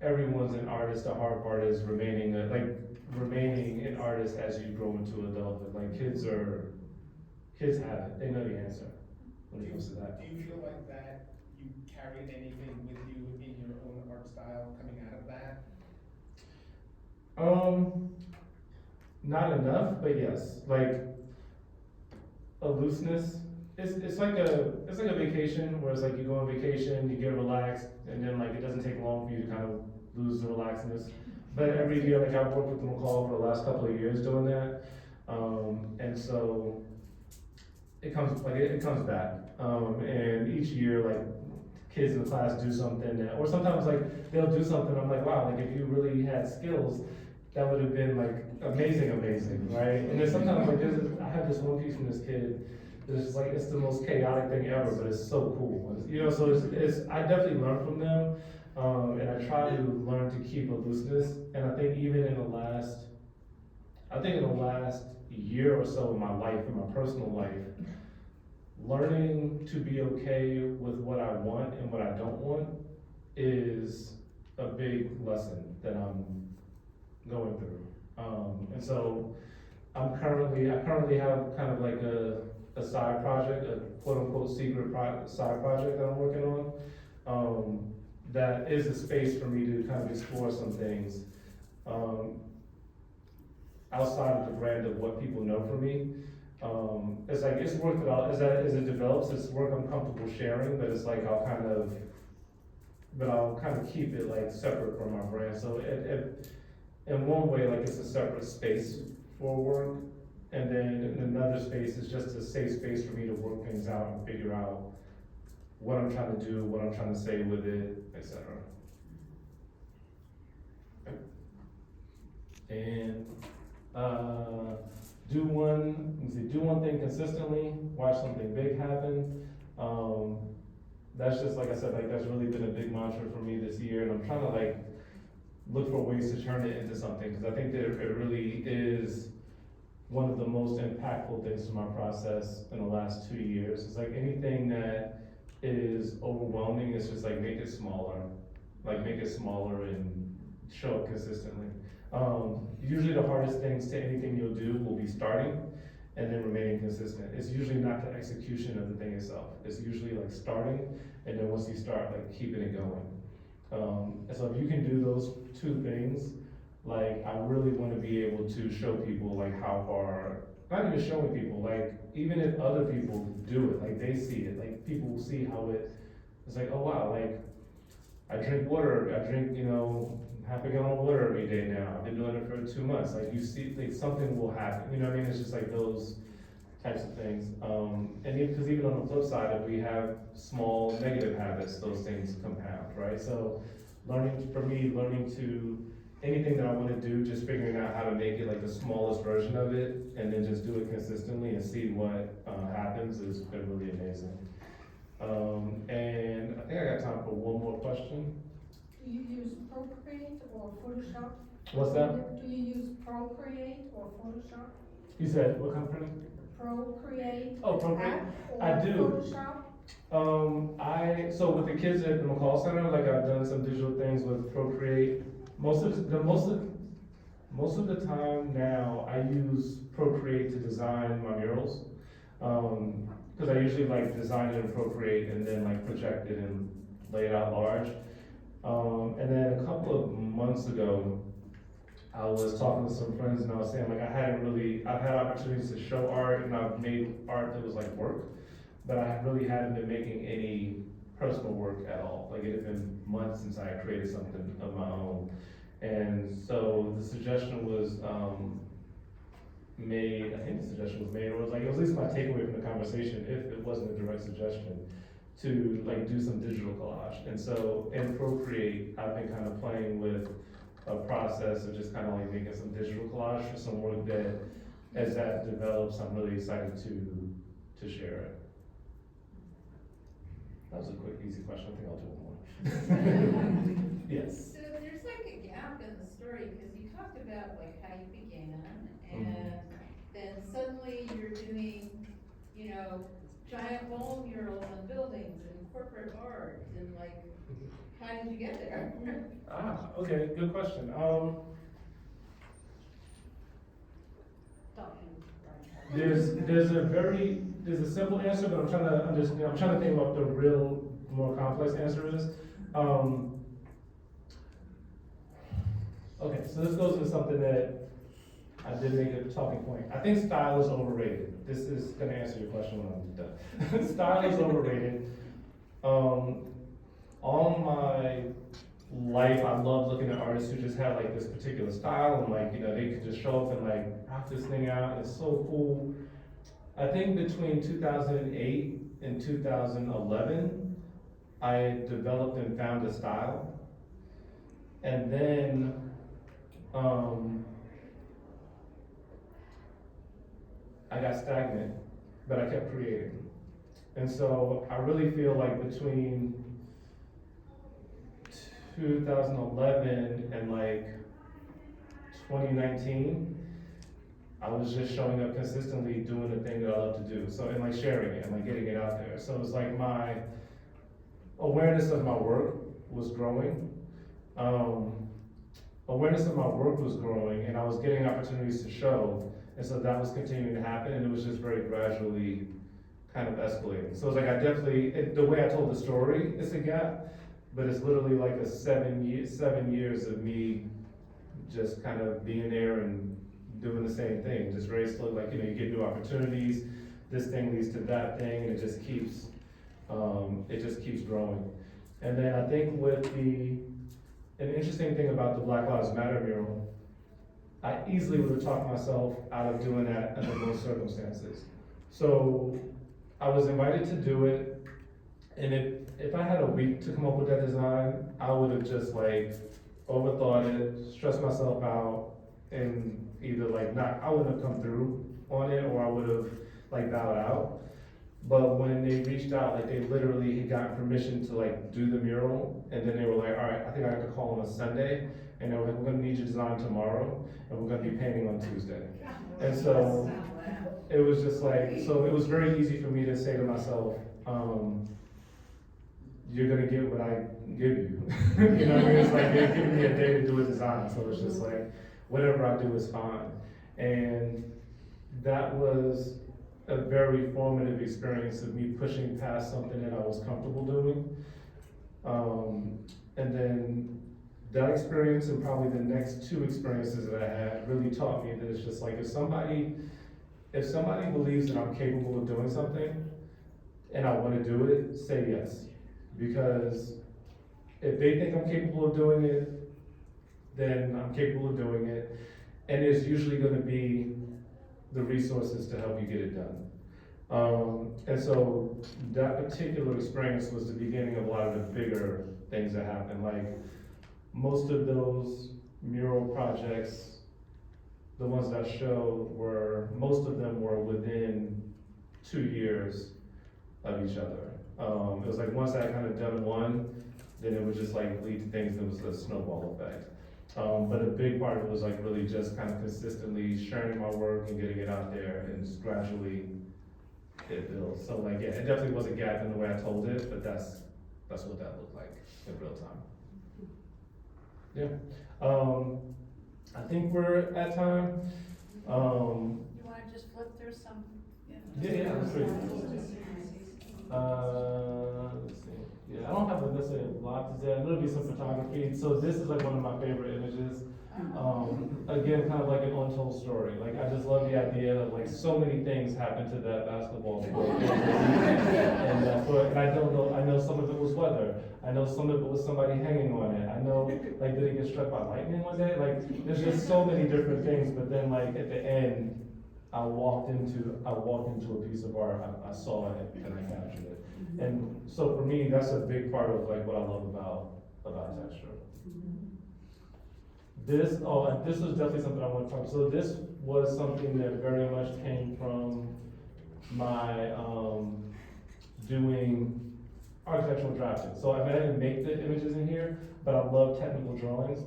everyone's an artist, the hard part is remaining an artist as you grow into adulthood. Like kids have it, they know the answer when it comes to that. Do you feel like that you carried anything with you in your own art style coming out of that? Not enough, but yes, like a looseness. It's like a vacation, where it's like you go on vacation, you get relaxed, and then like it doesn't take long for you to kind of lose the relaxedness. But every year, like I've worked with the McCall for the last couple of years doing that, and so it comes back. And each year, like kids in the class do something that, or sometimes like they'll do something. I'm like, wow, like if you really had skills, that would have been like amazing, right? And then sometimes like I have this one piece from this kid. It's like, it's the most chaotic thing ever, but it's so cool. You know, so I definitely learn from them, and I try to learn to keep a looseness. And I think even in the last year or so of my life, in my personal life, learning to be okay with what I want and what I don't want is a big lesson that I'm going through. And so I currently have kind of like a side project, a quote unquote secret side project that I'm working on, that is a space for me to kind of explore some things, outside of the brand of what people know from me. It's like, it's work that as it develops, it's work I'm comfortable sharing, but it's like I'll kind of keep it like separate from my brand. So in one way, like it's a separate space for work. And then in another space is just a safe space for me to work things out and figure out what I'm trying to do, what I'm trying to say with it, etc. And do one thing consistently, watch something big happen. That's just, like I said, like that's really been a big mantra for me this year, and I'm trying to like look for ways to turn it into something, because I think that it really is one of the most impactful things to my process in the last 2 years. It's like anything that is overwhelming, it's just like make it smaller and show up consistently. Usually the hardest things to anything you'll do will be starting and then remaining consistent. It's usually not the execution of the thing itself. It's usually like starting, and then once you start, like keeping it going. And so if you can do those two things, like I really want to be able to show people like how far, not even showing people, like even if other people do it, like they see it, like people will see how it's like, oh wow, like I drink, you know, half a gallon of water every day now. I've been doing it for 2 months. Like you see, like something will happen. You know what I mean? It's just like those types of things. And because even on the flip side, if we have small negative habits, those things compound, right? So learning to anything that I want to do, just figuring out how to make it like the smallest version of it, and then just do it consistently and see what happens has been really amazing. And I think I got time for one more question. Do you use Procreate or Photoshop? What's that? Do you use Procreate or Photoshop? You said what company? Procreate. Oh, Procreate. App or I do. Photoshop? So with the kids at the McCall Center, like I've done some digital things with Procreate. Most of the time now, I use Procreate to design my murals. Because I usually like design it in Procreate and then like project it and lay it out large. And then a couple of months ago, I was talking to some friends and I was saying like I've had opportunities to show art and I've made art that was like work, but I really hadn't been making any personal work at all. Like it had been months since I had created something of my own. And so the suggestion was, made, I think the suggestion was made, or it was at least my takeaway from the conversation, if it wasn't a direct suggestion, to like do some digital collage. And so in Procreate, I've been kind of playing with a process of just kind of like making some digital collage for some work that, as that develops, I'm really excited to share it. That was a quick, easy question. I think I'll do one more. Yes. So there's like a gap in the story, because you talked about like how you began, and then suddenly you're doing, you know, giant wall murals on buildings and corporate art, and like, how did you get there? Okay, good question. There's a simple answer, but I'm trying to understand, I'm trying to think what the real, more complex answer is. Okay, so this goes into something that I did make a talking point. I think style is overrated. This is gonna answer your question when I'm done. Style is overrated. All my life, I love looking at artists who just have like this particular style and like, you know, they could just show up and like rock this thing out. It's so cool. I think between 2008 and 2011, I developed and found a style. And then, I got stagnant, but I kept creating. And so I really feel like between 2011 and like 2019, I was just showing up consistently doing the thing that I love to do. So, and like sharing it and like getting it out there. So it's like my awareness of my work was growing. Awareness of my work was growing and I was getting opportunities to show. And so that was continuing to happen and it was just very gradually kind of escalating. So it's like I definitely, the way I told the story, it's a gap, but it's literally like a 7 years of me just kind of being there and doing the same thing, just very slowly, like, you know, you get new opportunities, this thing leads to that thing, and it just keeps growing. And then I think an interesting thing about the Black Lives Matter mural, I easily would have talked myself out of doing that under those circumstances. So I was invited to do it, and if I had a week to come up with that design, I would have just like overthought it, stressed myself out, and either like I wouldn't have come through on it, or I would have like bowed out. But when they reached out, like they literally had gotten permission to like do the mural, and then they were like, all right, I think I have to call on a Sunday, and they were like, we're gonna need your design tomorrow, and we're gonna be painting on Tuesday. And so it was just like, so it was very easy for me to say to myself, you're gonna get what I give you. You know what I mean? It's like they're giving me a day to do a design, so it's just like, whatever I do is fine. And that was a very formative experience of me pushing past something that I was comfortable doing. And then that experience and probably the next two experiences that I had really taught me that it's just like, if somebody believes that I'm capable of doing something and I wanna do it, say yes. Because if they think I'm capable of doing it, then I'm capable of doing it. And there's usually gonna be the resources to help you get it done. And so that particular experience was the beginning of a lot of the bigger things that happened. Like most of those mural projects, the ones that I showed most of them were within 2 years of each other. It was like once I kind of done one, then it would just like lead to things, and it was a snowball effect. But a big part of it was like really just kind of consistently sharing my work and getting it out there, and just gradually it builds. So like, yeah, it definitely was a gap in the way I told it, but that's what that looked like in real time. Yeah. I think we're at time. You wanna just flip through some? Yeah, that's great. Let's see. Yeah, I don't have necessarily a lot to say. There'll be some photography. So this is like one of my favorite images. Again, kind of like an untold story. Like, I just love the idea of like so many things happened to that basketball court. And I don't know, I know some of it was weather. I know some of it was somebody hanging on it. I know, like, did it get struck by lightning one day? Like, there's just so many different things, but then like at the end, I walked into a piece of art, I saw it and I captured it. And so for me, that's a big part of like what I love about texture. This was definitely something I want to talk about. So this was something that very much came from my doing architectural drafting. So I didn't make the images in here, but I love technical drawings.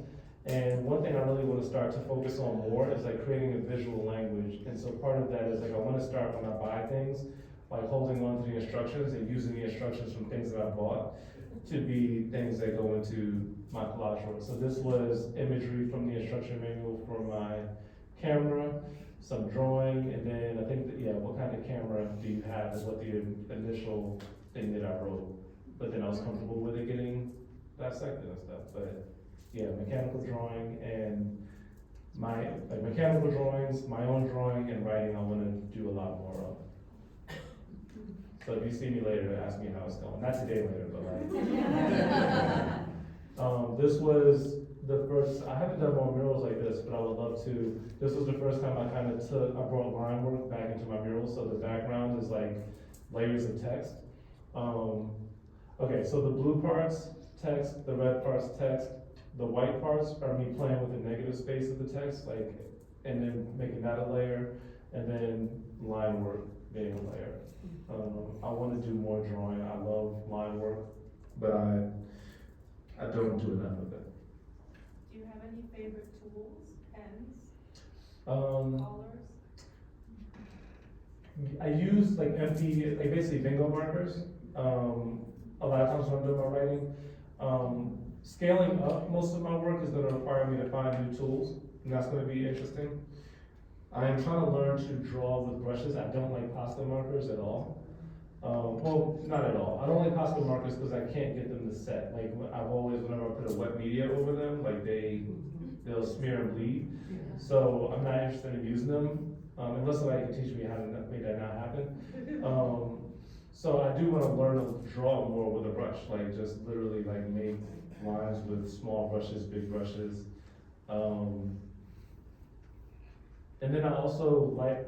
And one thing I really want to start to focus on more is like creating a visual language. And so part of that is like I want to start when I buy things, like holding on to the instructions and using the instructions from things that I bought to be things that go into my collage work. So this was imagery from the instruction manual for my camera, some drawing, and then I think that, yeah, what kind of camera do you have is what the initial thing that I wrote. But then I was comfortable with it getting dissected and stuff. But yeah, mechanical drawing and mechanical drawings, my own drawing and writing, I want to do a lot more of. So if you see me later, ask me how it's going. Not today later, but like. This was the first, I haven't done more murals like this, but I would love to. This was the first time I brought line work back into my murals, so the background is like layers of text. Okay, so the blue parts, text, the red parts, text, the white parts are me playing with the negative space of the text, like, and then making that a layer, and then line work being a layer. I want to do more drawing. I love line work, but I don't do enough of it. Do you have any favorite tools, pens, Um, colors? I use like empty, like basically bingo markers. A lot of times when I'm doing my writing, scaling up most of my work is going to require me to find new tools, and that's going to be interesting. I am trying to learn to draw with brushes. I don't like pasta markers at all. Well, not at all. I don't like pasta markers because I can't get them to set. Like I've always, whenever I put a wet media over them, like they'll smear and bleed. So I'm not interested in using them, unless somebody can teach me how to make that not happen. So I do want to learn to draw more with a brush, like just literally like make lines with small brushes, big brushes. And then I also like,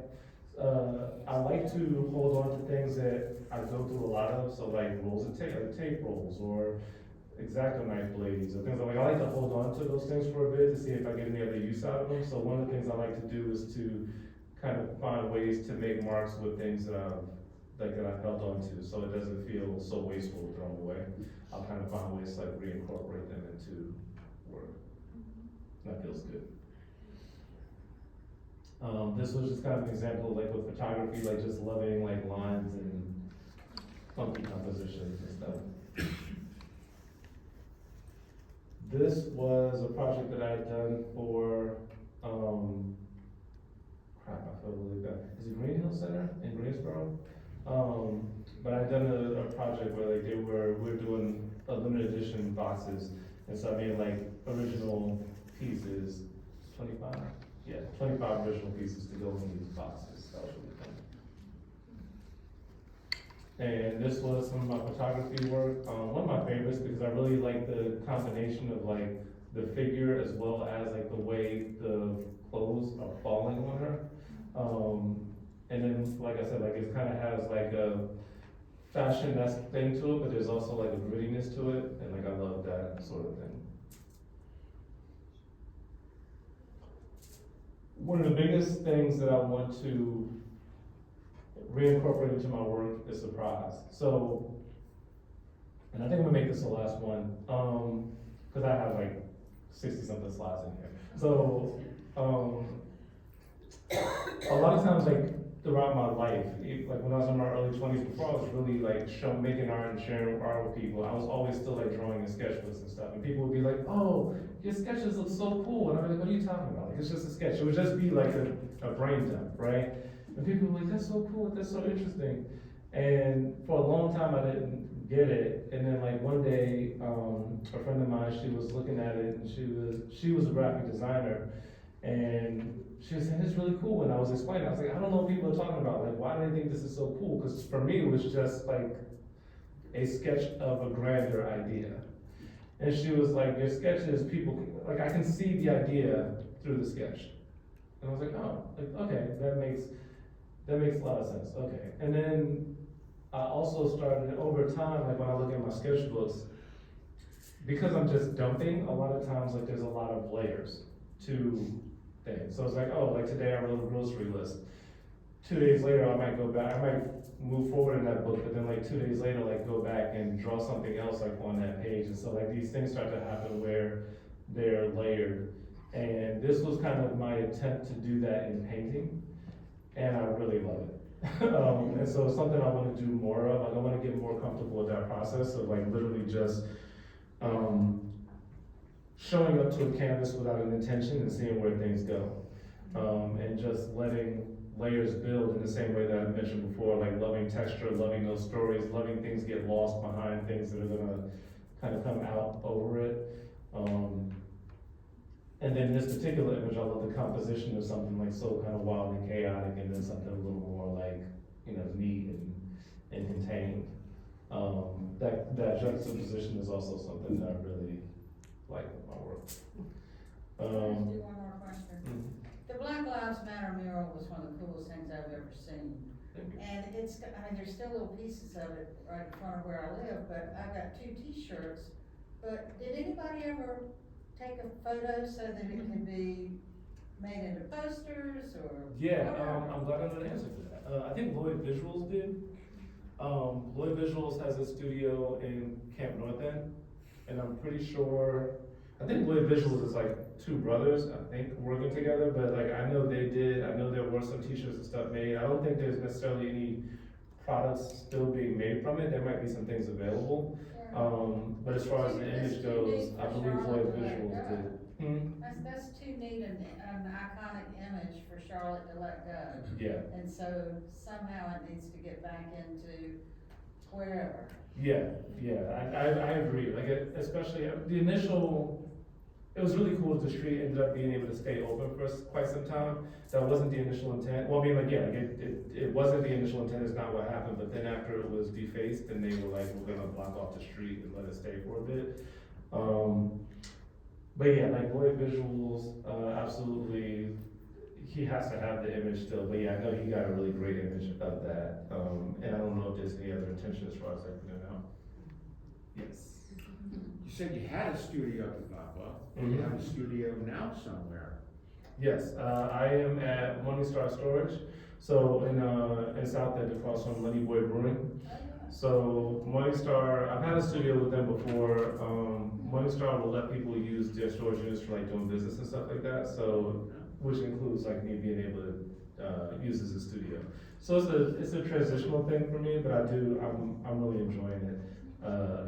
I like to hold on to things that I go through a lot of, so like rolls of tape, like tape rolls, or X-Acto knife blades, or things like I like to hold on to those things for a bit to see if I get any other use out of them. So one of the things I like to do is to kind of find ways to make marks with things that I've held on to, so it doesn't feel so wasteful to throw them away. I'll kind of find ways to like reincorporate them into work. That feels good. This was just kind of an example, like with photography, like just loving like lines and funky compositions and stuff. This was a project that I had done for, crap, I feel really bad. Is it Green Hill Center in Greensboro? But I'd done a project where like we were doing a limited edition boxes, and so I made like original pieces, 25 original pieces to go in these boxes. That was really fun. And this was some of my photography work. One of my favorites because I really like the combination of like the figure as well as like the way the clothes are falling on her. And then, like I said, like it kind of has like a fashion-esque thing to it, but there's also like a grittiness to it, and like I love that sort of thing. One of the biggest things that I want to reincorporate into my work is surprise. So, and I think I'm gonna make this the last one, because I have like 60-something slides in here. So, a lot of times, like throughout my life, like when I was in my early 20s, before I was really like making art and sharing art with people, I was always still like drawing in sketchbooks and stuff. And people would be like, "Oh, your sketches look so cool." And I'm like, "What are you talking about? Like, it's just a sketch." It would just be like a brain dump, right? And people were like, "That's so cool, that's so interesting." And for a long time, I didn't get it. And then like one day, a friend of mine, she was looking at it and she was a graphic designer. And she was saying, it's really cool. And I was explaining, I was like, I don't know what people are talking about. Like, why do they think this is so cool? Because for me, it was just like a sketch of a grander idea. And she was like, your sketches, people, like, I can see the idea through the sketch. And I was like, oh, like, okay, that makes a lot of sense, okay. And then I also started, over time, like when I look at my sketchbooks, because I'm just dumping, a lot of times, like, there's a lot of layers to things. So it's like, oh, like today I wrote a grocery list. 2 days later, I might go back, I might move forward in that book, but then like 2 days later, like go back and draw something else like on that page. And so like these things start to happen where they're layered. And this was kind of my attempt to do that in painting, and I really love it. And so it's something I want to do more of. Like I want to get more comfortable with that process of like literally just showing up to a canvas without an intention and seeing where things go. And just letting layers build in the same way that I mentioned before, like loving texture, loving those stories, loving things get lost behind things that are gonna kind of come out over it. And then this particular image, I love the composition of something like so kind of wild and chaotic, and then something a little more like, you know, neat and contained. That juxtaposition is also something that I really like with my work. Can I ask you one more question? Mhm. The Black Lives Matter mural was one of the coolest things I've ever seen. Thank you. And it's, I mean, there's still little pieces of it right in front of where I live, but I've got 2 t-shirts. But did anybody ever take a photo so that it could be made into posters or? Yeah, whatever? I'm glad I know the answer to that. I think Lloyd Visuals did. Lloyd Visuals has a studio in Camp North End, and I'm pretty sure, I think Lloyd Visuals is like 2 brothers, I think, working together, but like, I know they did, I know there were some t-shirts and stuff made. I don't think there's necessarily any products still being made from it. There might be some things available. But as far as the image goes, I believe Lloyd Visuals did. That's too neat an iconic image for Charlotte to let go. Yeah. And so somehow it needs to get back into wherever. Yeah, I agree, like, especially, the initial, it was really cool that the street ended up being able to stay open for quite some time. That wasn't the initial intent, well, I mean, like, yeah, like it wasn't the initial intent, it's not what happened, but then after it was defaced, then they were like, we're gonna block off the street and let it stay for a bit. But yeah, like, Lloyd Visuals, absolutely, he has to have the image still, but yeah, I know he got a really great image of that, and I don't know if there's any other intention as far as I can know. Yes. You said you had a studio to pop up, and you have a studio now somewhere. Yes, I am at Money Star Storage, so in South End across from Money Boy Brewing. So Money Star, I've had a studio with them before. Money Star will let people use their storage units for like doing business and stuff like that. So, which includes like me being able to use as a studio. So it's a transitional thing for me, but I'm really enjoying it.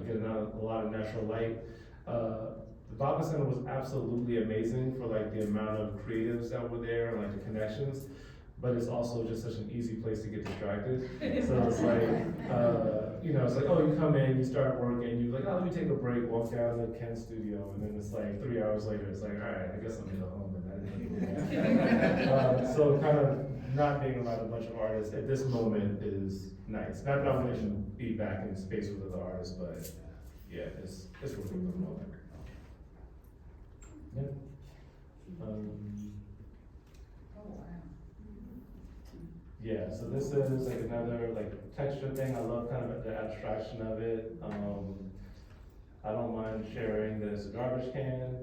Getting out a lot of natural light. The Baba Center was absolutely amazing for like the amount of creatives that were there and like the connections, but it's also just such an easy place to get distracted. So it's like, you know, it's like, oh, you come in, you start working, you're like, oh, let me take a break, walk down to Ken's studio, and then it's like 3 hours later, it's like, all right, I guess I'm gonna go home, and I didn't do that. So kind of not being around a bunch of artists at this moment is nice. Not that I'm gonna be back in space with other artists, but yeah, it's really good for the moment. Yeah. Oh, wow. Yeah, so this is like another like texture thing. I love kind of the abstraction of it. I don't mind sharing that it's a garbage can,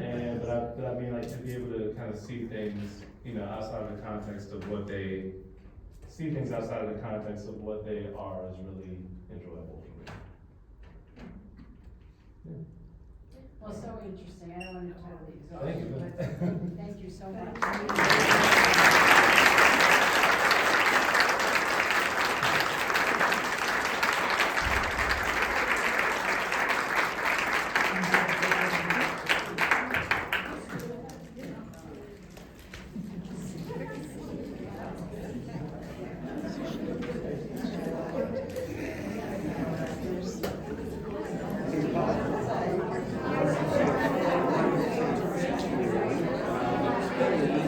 and but I mean like to be able to kind of see things, you know, outside of the context of what they see things outside of the context of what they are is really enjoyable for me. Yeah. Well, so interesting, I don't want to totally exhaust Thank you, you. but thank you so much.